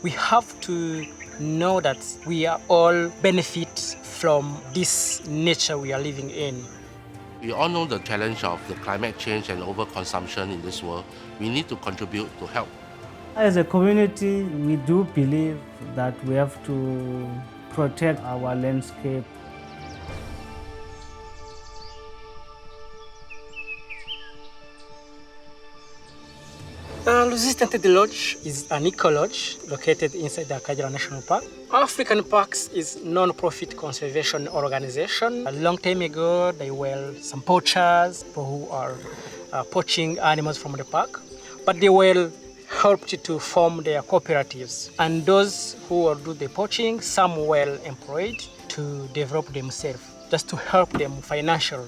We have to know that we are all benefit from this nature we are living in. We all know the challenge of the climate change and overconsumption in this world. We need to contribute to help. As a community, we do believe that we have to protect our landscape. Lusitante Lodge is an eco-lodge located inside the Kajira National Park. African Parks is non-profit conservation organization. A long time ago, there were some poachers who are poaching animals from the park, but they were helped to form their cooperatives. And those who do the poaching, some were employed to develop themselves, just to help them financially.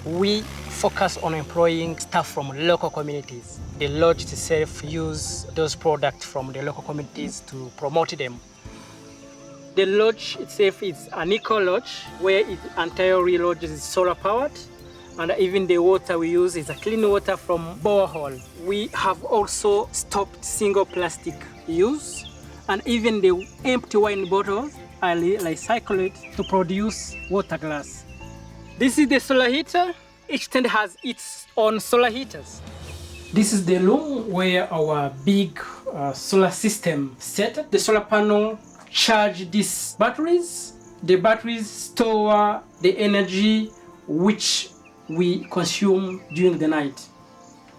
We focus on employing staff from local communities. The lodge itself use those products from the local communities to promote them. The lodge itself is an eco-lodge where its entire lodge is solar powered, and even the water we use is a clean water from borehole. We have also stopped single plastic use, and even the empty wine bottles are recycled to produce water glass. This is the solar heater. Each tent has its own solar heaters. This is the room where our big solar system set. The solar panel charge these batteries. The batteries store the energy which we consume during the night.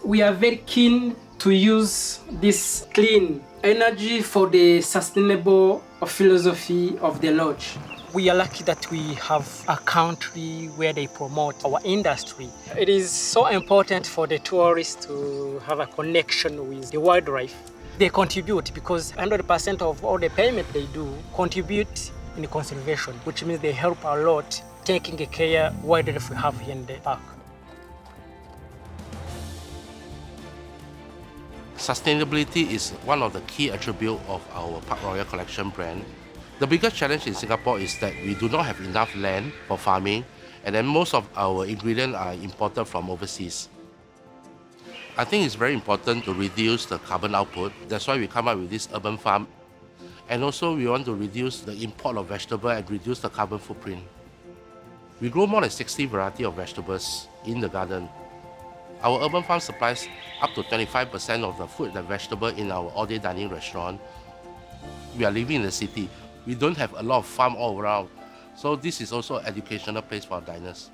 We are very keen to use this clean energy for the sustainable philosophy of the lodge. We are lucky that we have a country where they promote our industry. It is so important for the tourists to have a connection with the wildlife. They contribute because 100% of all the payment they do contribute in conservation, which means they help a lot taking care of wildlife we have here in the park. Sustainability is one of the key attributes of our Park Royal Collection brand. The biggest challenge in Singapore is that we do not have enough land for farming, and then most of our ingredients are imported from overseas. I think it's very important to reduce the carbon output. That's why we come up with this urban farm. And also we want to reduce the import of vegetables and reduce the carbon footprint. We grow more than 60 varieties of vegetables in the garden. Our urban farm supplies up to 25% of the food and vegetable in our all-day dining restaurant. We are living in the city. We don't have a lot of farm all around. So this is also an educational place for our diners.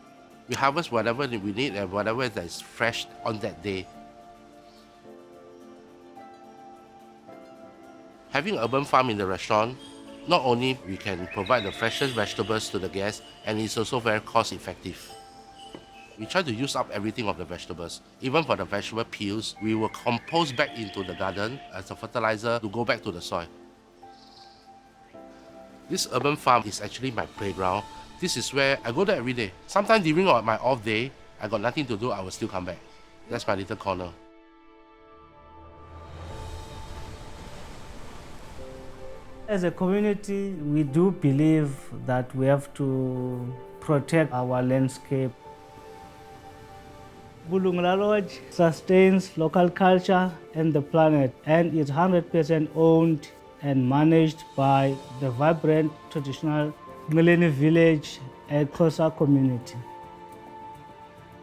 We harvest whatever we need and whatever that is fresh on that day. Having an urban farm in the restaurant, not only we can provide the freshest vegetables to the guests, and it's also very cost effective. We try to use up everything of the vegetables. Even for the vegetable peels, we will compost back into the garden as a fertilizer to go back to the soil. This urban farm is actually my playground. This is where I go there every day. Sometimes during my off day, I got nothing to do, I will still come back. That's my little corner. As a community, we do believe that we have to protect our landscape. Bulungla Lodge sustains local culture and the planet, and is 100% owned and managed by the vibrant traditional Millennium Village and Xhosa community.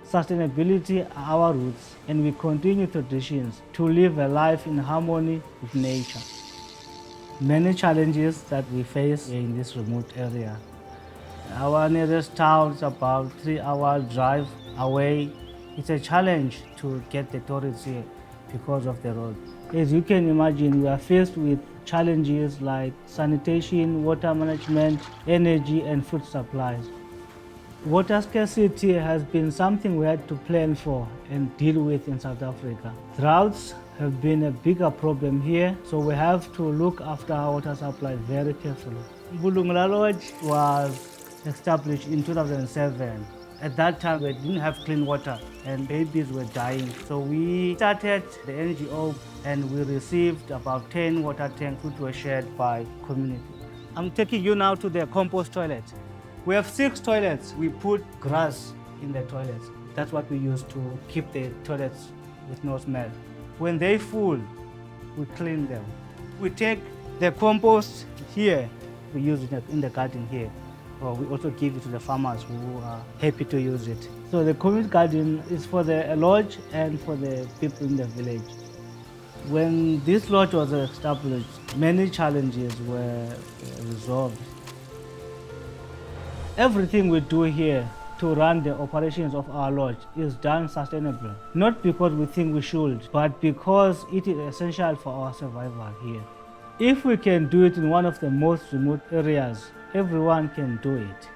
Sustainability are our roots, and we continue traditions to live a life in harmony with nature. Many challenges that we face in this remote area. Our nearest town is about 3-hour drive away. It's a challenge to get the tourists here because of the road. As you can imagine, we are faced with challenges like sanitation, water management, energy, and food supplies. Water scarcity has been something we had to plan for and deal with in South Africa. Droughts have been a bigger problem here, so we have to look after our water supply very carefully. Bulungla Lodge was established in 2007. At that time, we didn't have clean water and babies were dying. So we started the NGO and we received about 10 water tanks which were shared by community. I'm taking you now to the compost toilet. We have 6 toilets. We put grass in the toilets. That's what we use to keep the toilets with no smell. When they're full, we clean them. We take The compost here, we use it in the garden here. Or we also give it to the farmers who are happy to use it. So the community garden is for the lodge and for the people in the village. When this lodge was established, many challenges were resolved. Everything we do here to run the operations of our lodge is done sustainably. Not because we think we should, but because it is essential for our survival here. If we can do it in one of the most remote areas, everyone can do it.